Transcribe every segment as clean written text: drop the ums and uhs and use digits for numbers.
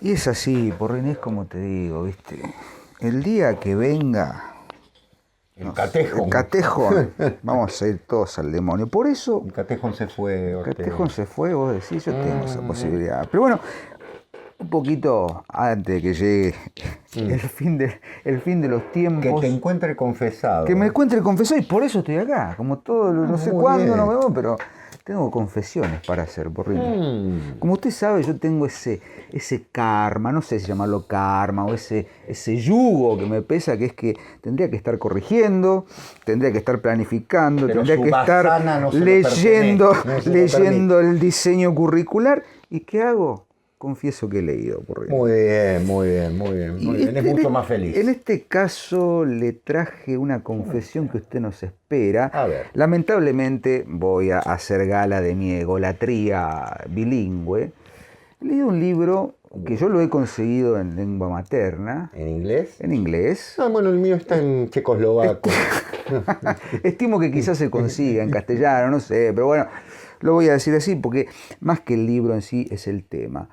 Y es así, Porrini, es como te digo, ¿viste? El día que venga El Catejón. el Catejón, vamos a ir todos al demonio. Por eso, El Catejón se fue, el Ortega. Catejón se fue, vos decís, yo tengo esa posibilidad. Pero bueno, un poquito antes de que llegue el fin de los Que tiempos. te encuentre confesado. Que me encuentre confesado, y por eso estoy acá. Como todo, no sé muy cuándo bien. nos vemos, pero tengo confesiones para hacer, Porrini. Como usted sabe, yo tengo ese karma, no sé si llamarlo karma, o ese yugo que me pesa, que es que tendría que estar corrigiendo, tendría que estar planificando, Pero tendría su que estar basana no se lo leyendo, pertenece, no se lo leyendo el diseño curricular. ¿Y qué hago? Confieso que he leído, Porrini. Muy bien, muy bien, muy bien. Muy bien. Es mucho más feliz. En este caso le traje una confesión que usted nos espera. A ver. Lamentablemente voy a hacer gala de mi egolatría bilingüe. He leído un libro que yo lo he conseguido en lengua materna. ¿En inglés? En inglés. Ah, bueno, el mío está en checoslovaco. Estimo que quizás se consiga en castellano, no sé, pero bueno, lo voy a decir así porque más que el libro en sí es el tema.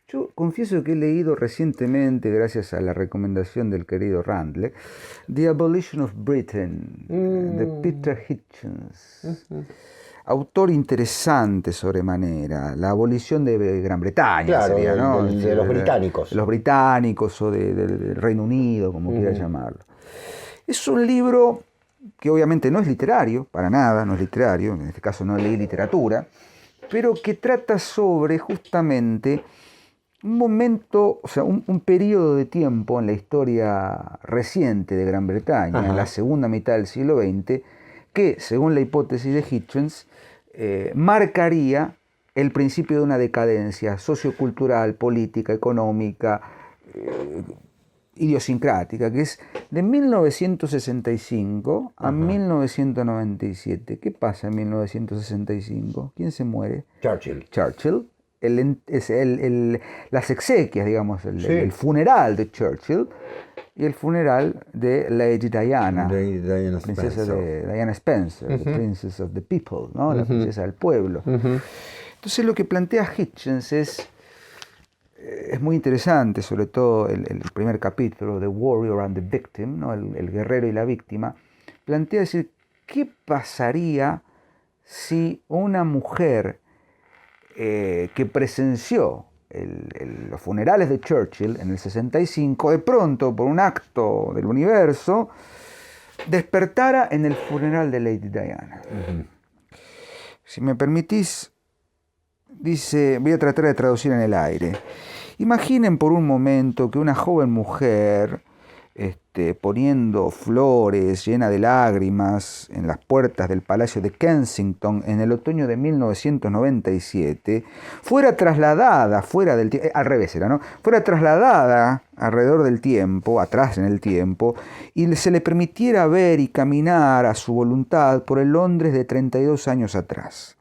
Yo confieso que he leído recientemente, gracias a la recomendación del querido Randle, The Abolition of Britain, de Peter Hitchens. Autor interesante sobremanera, la abolición de Gran Bretaña, Claro, sería, ¿no? de los británicos. De los británicos o del Reino Unido, como quiera llamarlo. Es un libro que obviamente no es literario, para nada, no es literario, en este caso no leí literatura, pero que trata sobre justamente un momento, o sea, un periodo de tiempo en la historia reciente de Gran Bretaña, en la segunda mitad del siglo XX, que, según la hipótesis de Hitchens, marcaría el principio de una decadencia sociocultural, política, económica, idiosincrática, que es de 1965 a 1997. ¿Qué pasa en 1965? ¿Quién se muere? Churchill. Las exequias, digamos, el funeral de Churchill y el funeral de Lady Diana, princesa de Diana Spencer, the Princess of the People, ¿no? La princesa del pueblo. Entonces lo que plantea Hitchens es muy interesante, sobre todo el primer capítulo, The Warrior and the Victim, ¿no? El guerrero y la víctima. Plantea decir, ¿qué pasaría si una mujer que presenció los funerales de Churchill en el 65, de pronto, por un acto del universo, despertara en el funeral de Lady Diana? Si me permitís, dice, voy a tratar de traducir en el aire. Imaginen por un momento que una joven mujer, poniendo flores llena de lágrimas en las puertas del Palacio de Kensington en el otoño de 1997, fuera trasladada fuera del tiempo, al revés era, ¿no? Fuera trasladada alrededor del tiempo, atrás en el tiempo, y se le permitiera ver y caminar a su voluntad por el Londres de 32 años atrás.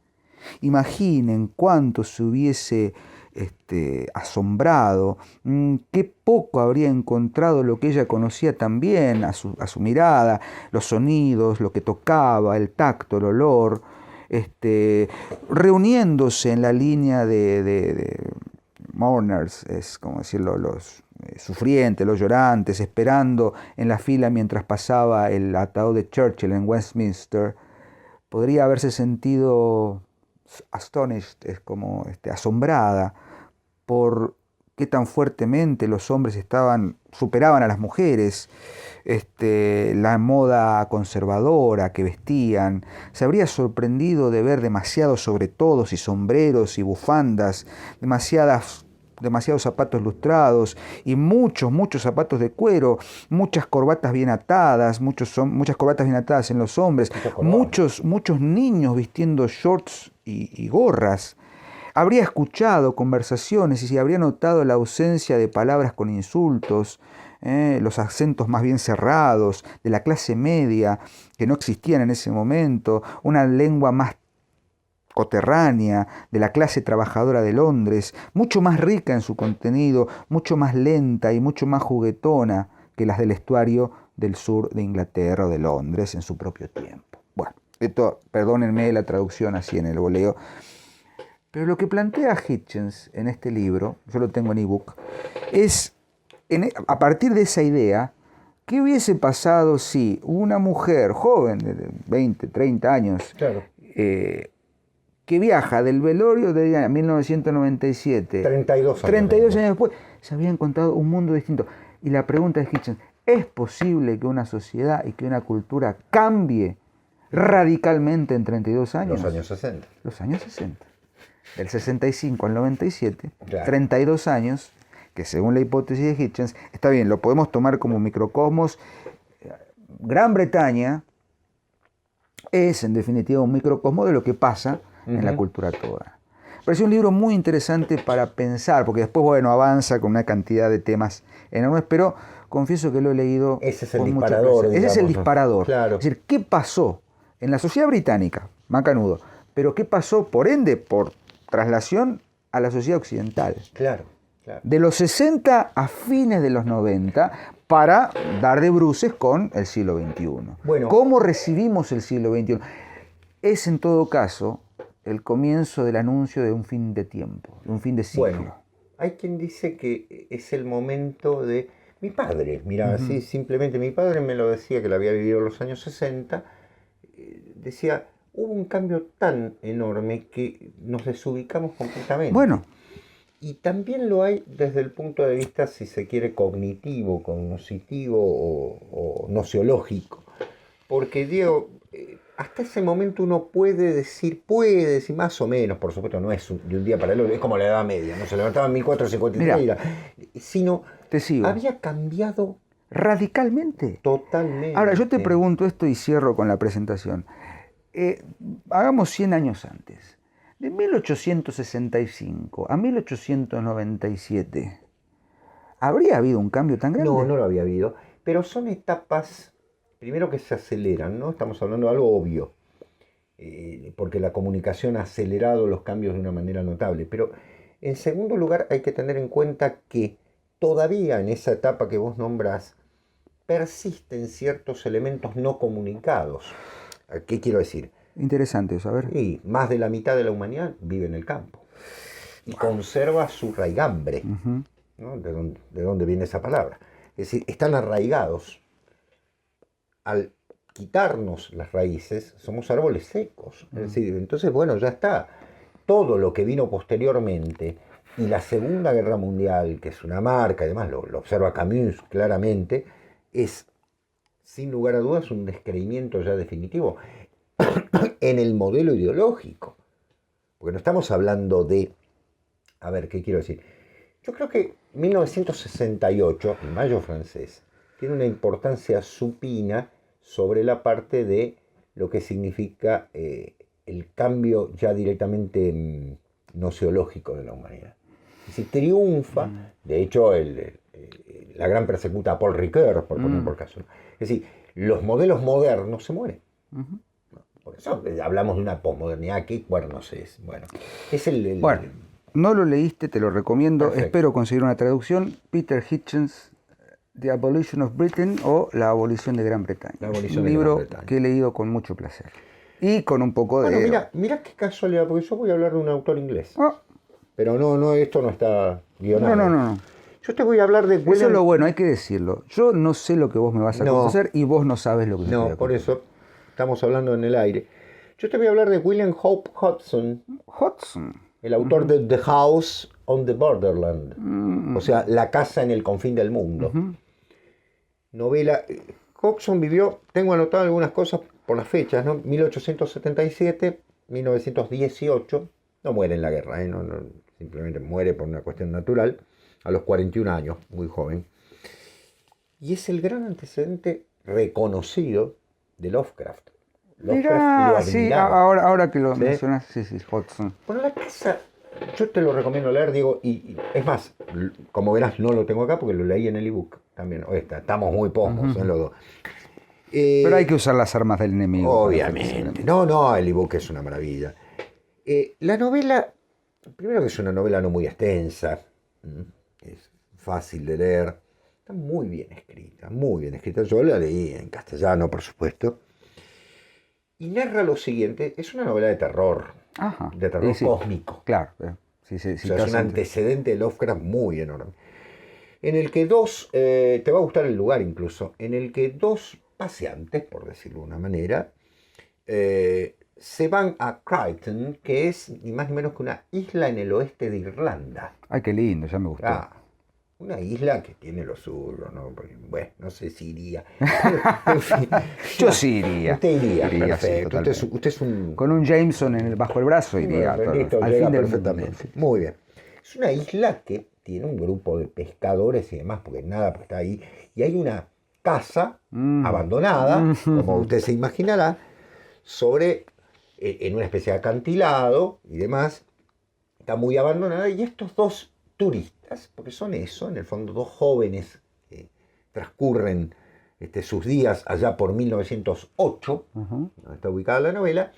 Imaginen cuánto se hubiese asombrado, qué poco habría encontrado lo que ella conocía también a su mirada, los sonidos, lo que tocaba, el tacto, el olor, reuniéndose en la línea de mourners, es como decirlo, los sufrientes, los llorantes, esperando en la fila mientras pasaba el ataúd de Churchill en Westminster. Podría haberse sentido astonished, es como asombrada por qué tan fuertemente los hombres superaban a las mujeres, la moda conservadora que vestían. Se habría sorprendido de ver demasiados sobretodos y sombreros y bufandas, demasiados zapatos lustrados y muchos muchos cuero, muchas corbatas bien atadas, muchas corbatas bien atadas en los hombres, muchos niños vistiendo shorts y gorras. Habría escuchado conversaciones y se habría notado la ausencia de palabras con insultos, los acentos más bien cerrados de la clase media que no existían en ese momento, una lengua más coterránea de la clase trabajadora de Londres, mucho más rica en su contenido, mucho más lenta y mucho más juguetona que las del estuario del sur de Inglaterra o de Londres en su propio tiempo. Bueno, esto, perdónenme la traducción así en el voleo, Pero lo que plantea Hitchens en este libro, yo lo tengo en ebook, es, a partir de esa idea, ¿qué hubiese pasado si una mujer joven de 20, 30 años, claro, que viaja del velorio de Diana en 1997, 32 años después, se había encontrado un mundo distinto? Y la pregunta de Hitchens, ¿es posible que una sociedad y que una cultura cambie radicalmente en 32 años? Los años 60. Los años 60. Del 65 al 97, claro. 32 años, que según la hipótesis de Hitchens, está bien, lo podemos tomar como microcosmos. Gran Bretaña es, en definitiva, un microcosmos de lo que pasa en la cultura toda. Parece un libro muy interesante para pensar, porque después, bueno, avanza con una cantidad de temas enormes, pero confieso que lo he leído. Ese es el disparador. Ese es el disparador. Claro. Es decir, ¿qué pasó en la sociedad británica? Macanudo. Pero ¿qué pasó, por ende, por traslación a la sociedad occidental? Claro, claro. De los 60 a fines de los 90, para dar de bruces con el siglo XXI. Bueno, ¿cómo recibimos el siglo XXI? Es, en todo caso, el comienzo del anuncio de un fin de tiempo, de un fin de ciclo. Bueno, hay quien dice que es el momento de... Mi padre, mira, así simplemente mi padre me lo decía, que lo había vivido en los años 60, decía, hubo un cambio tan enorme que nos desubicamos completamente. Bueno. Y también lo hay desde el punto de vista, si se quiere, cognitivo, cognoscitivo o nociológico. Porque, Diego, hasta ese momento uno puede decir más o menos, por supuesto, no es de un día para el otro, es como la Edad Media, no se levantaba en 1453, sino había cambiado radicalmente. Totalmente. Ahora, yo te pregunto esto y cierro con la presentación. Hagamos 100 años antes. De 1865 a 1897, ¿habría habido un cambio tan grande? No, no lo había habido. Pero son etapas, primero, que se aceleran, ¿no? Estamos hablando de algo obvio, porque la comunicación ha acelerado los cambios de una manera notable. Pero, en segundo lugar, hay que tener en cuenta que todavía en esa etapa que vos nombrás, persisten ciertos elementos no comunicados. ¿Qué quiero decir? Interesante eso, a ver. Y más de la mitad de la humanidad vive en el campo y conserva su raigambre, ¿no? ¿De dónde viene esa palabra? Es decir, están arraigados. Al quitarnos las raíces, somos árboles secos. Es decir, entonces, bueno, ya está. Todo lo que vino posteriormente, y la Segunda Guerra Mundial, que es una marca, además lo observa Camus claramente, es, sin lugar a dudas, un descreimiento ya definitivo en el modelo ideológico. Porque no estamos hablando de... A ver, ¿qué quiero decir? Yo creo que 1968, el Mayo francés, tiene una importancia supina sobre la parte de lo que significa el cambio ya directamente nociológico de la humanidad. Es decir, triunfa, de hecho, la gran persecuta a Paul Ricoeur, por poner por caso. Es decir, los modelos modernos se mueren. Por eso hablamos de una posmodernidad que cuernos es. Bueno, es Bueno, no lo leíste, te lo recomiendo. Perfecto. Espero conseguir una traducción. Peter Hitchens, The Abolition of Britain, o La Abolición de Gran Bretaña. Un libro que he leído con mucho placer. Y con un poco de... Bueno, mira qué casualidad, porque yo voy a hablar de un autor inglés. Pero no, esto no está guionado. No. Yo te voy a hablar de... Eso es lo bueno, hay que decirlo. Yo no sé lo que vos me vas a conocer y vos no sabes lo que yo te voy a No, por conocer. eso estamos hablando en el aire. Yo te voy a hablar de William Hope Hodgson. El autor de The House on the Borderland. O sea, La casa en el confín del mundo. Novela... Hodgson vivió, tengo anotado algunas cosas por las fechas, ¿no? 1877, 1918, no muere en la guerra, no, simplemente muere por una cuestión natural, a los 41 años, muy joven. Y es el gran antecedente reconocido de Lovecraft. Mirá, sí, ahora que lo mencionas, sí, Hodgson. Bueno, La casa, yo te lo recomiendo leer, Diego, y es más, como verás, no lo tengo acá porque lo leí en el ebook también. Estamos muy posmos en los dos. Pero hay que usar las armas del enemigo. Obviamente. No, el ebook es una maravilla. La novela, primero que es una novela no muy extensa, es fácil de leer, está muy bien escrita, muy bien escrita. Yo la leí en castellano, por supuesto. Y narra lo siguiente, es una novela de terror. Ajá. de terror cósmico. Claro. Sí, es un antecedente de Lovecraft muy enorme. En el que te va a gustar el lugar incluso, en el que dos paseantes, por decirlo de una manera, se van a Crichton, que es ni más ni menos que una isla en el oeste de Irlanda. Ay, qué lindo, ya me gustó. Una isla que tiene lo suyo, ¿no? Porque, bueno, no sé si iría. En fin, yo sí iría. Usted iría, perfecto. Sí, usted es un... Con un Jameson bajo el brazo iría. Listo, al fin del perfectamente. Mundo. Muy bien. Es una isla que tiene un grupo de pescadores y demás, porque está ahí. Y hay una casa abandonada, como usted se imaginará, en una especie de acantilado y demás. Está muy abandonada y estos dos turistas, porque son eso, en el fondo dos jóvenes que transcurren sus días allá por 1908, donde está ubicada la novela,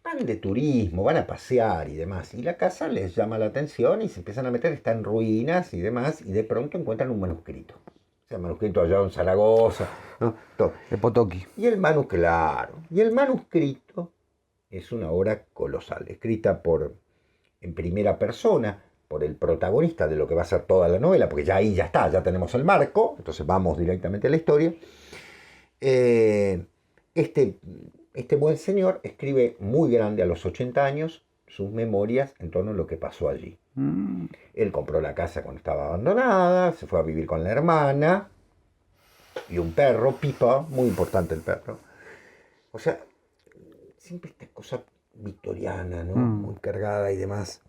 van de turismo, van a pasear y demás, y la casa les llama la atención y se empiezan a meter, está en ruinas y demás, y de pronto encuentran un manuscrito. O sea, manuscrito allá en Zaragoza, ¿no? Todo. De Potocki. Y el manuscrito es una obra colosal, escrita en primera persona, por el protagonista de lo que va a ser toda la novela, porque ya ahí ya está, ya tenemos el marco, entonces vamos directamente a la historia. Este buen señor escribe muy grande, a los 80 años, sus memorias en torno a lo que pasó allí. Él compró la casa cuando estaba abandonada, se fue a vivir con la hermana y un perro, Pipa, muy importante el perro. O sea, siempre esta cosa victoriana, ¿no? Muy cargada y demás.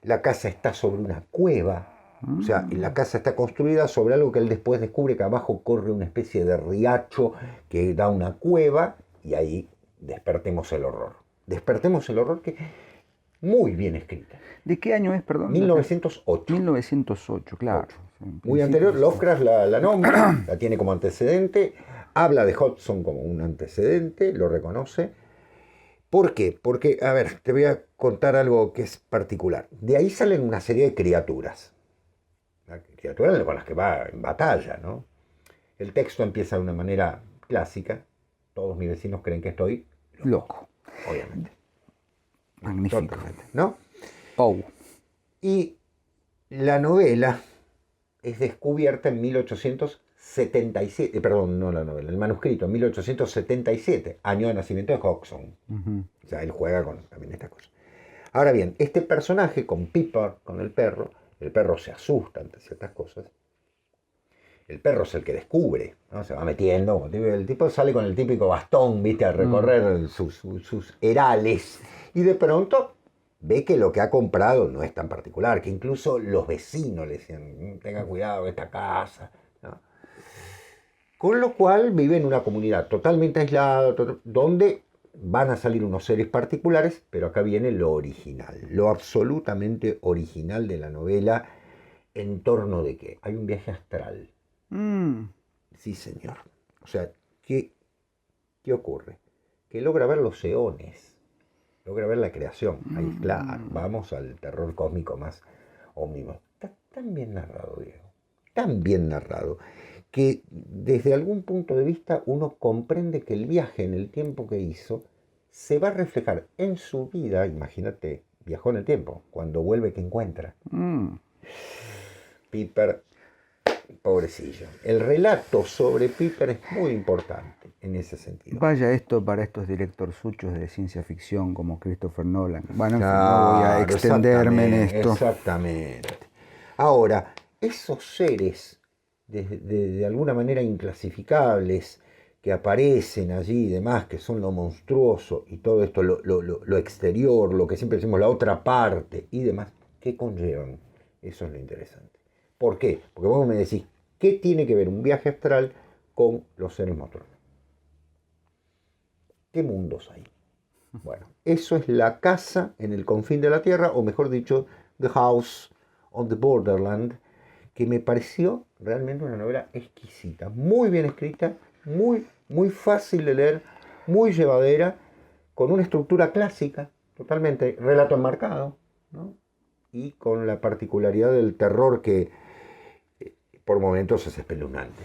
La casa está sobre una cueva, o sea, la casa está construida sobre algo que él después descubre que abajo corre una especie de riacho que da una cueva, y ahí despertemos el horror. Despertemos el horror, que muy bien escrita. ¿De qué año es, perdón? 1908. 1908, claro. Muy anterior, Lovecraft la nombra, la tiene como antecedente, habla de Hodgson como un antecedente, lo reconoce. ¿Por qué? Porque, a ver, te voy a contar algo que es particular. De ahí salen una serie de criaturas. Criaturas con las que va en batalla, ¿no? El texto empieza de una manera clásica. Todos mis vecinos creen que estoy loco. Obviamente. Magnífico. Totalmente, ¿no? Y la novela es descubierta en 1877, perdón, no la novela, el manuscrito, en 1877, año de nacimiento de Hodgson. O sea, él juega con también estas cosas. Ahora bien, este personaje con Piper, con el perro se asusta ante ciertas cosas. El perro es el que descubre, ¿no? Se va metiendo, el tipo sale con el típico bastón, ¿viste? A recorrer sus herales, y de pronto ve que lo que ha comprado no es tan particular, que incluso los vecinos le decían, tenga cuidado de esta casa, ¿no? Con lo cual vive en una comunidad totalmente aislada, donde van a salir unos seres particulares, pero acá viene lo original, lo absolutamente original de la novela. ¿En torno de qué? Hay un viaje astral. Sí, señor. O sea, ¿qué ocurre? Que logra ver los eones, logra ver la creación. Ahí, claro, vamos al terror cósmico más ómnimo. Está tan bien narrado, Diego, tan bien narrado, que desde algún punto de vista uno comprende que el viaje en el tiempo que hizo se va a reflejar en su vida. Imagínate, viajó en el tiempo, cuando vuelve, ¿qué encuentra? Piper, pobrecillo. El relato sobre Piper es muy importante en ese sentido. Vaya esto para estos directorzuchos de ciencia ficción como Christopher Nolan. Bueno, no voy a extenderme en esto. Exactamente. Ahora, esos seres de alguna manera inclasificables que aparecen allí y demás, que son lo monstruoso y todo esto, lo exterior, lo que siempre decimos, la otra parte y demás, ¿qué conllevan? Eso es lo interesante. ¿Por qué? Porque vos me decís, ¿qué tiene que ver un viaje astral con los seres nocturnos? ¿Qué mundos hay? Bueno, eso es La casa en el confín de la tierra, o mejor dicho, The House on the Borderland, que me pareció realmente una novela exquisita, muy bien escrita, muy fácil de leer, muy llevadera, con una estructura clásica, totalmente relato enmarcado, ¿no? Y con la particularidad del terror que por momentos es espeluznante,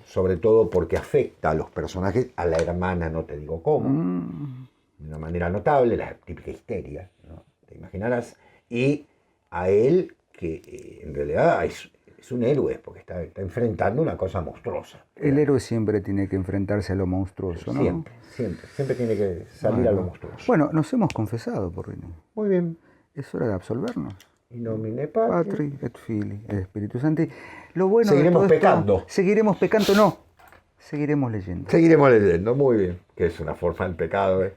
sobre todo porque afecta a los personajes, a la hermana no te digo cómo, de una manera notable, la típica histeria, ¿no? Te imaginarás, y a él, que en realidad es un héroe, porque está enfrentando una cosa monstruosa. El héroe siempre tiene que enfrentarse a lo monstruoso, ¿no? Siempre tiene que salir a lo monstruoso. Bueno, nos hemos confesado, Porrino. Muy bien. Es hora de absolvernos. In nomine Patri et Filii et Spiritus Sancti. Lo bueno seguiremos de todo pecando. Seguiremos pecando, no. Seguiremos leyendo. Seguiremos leyendo, muy bien. Que es una forma del pecado, ¿eh?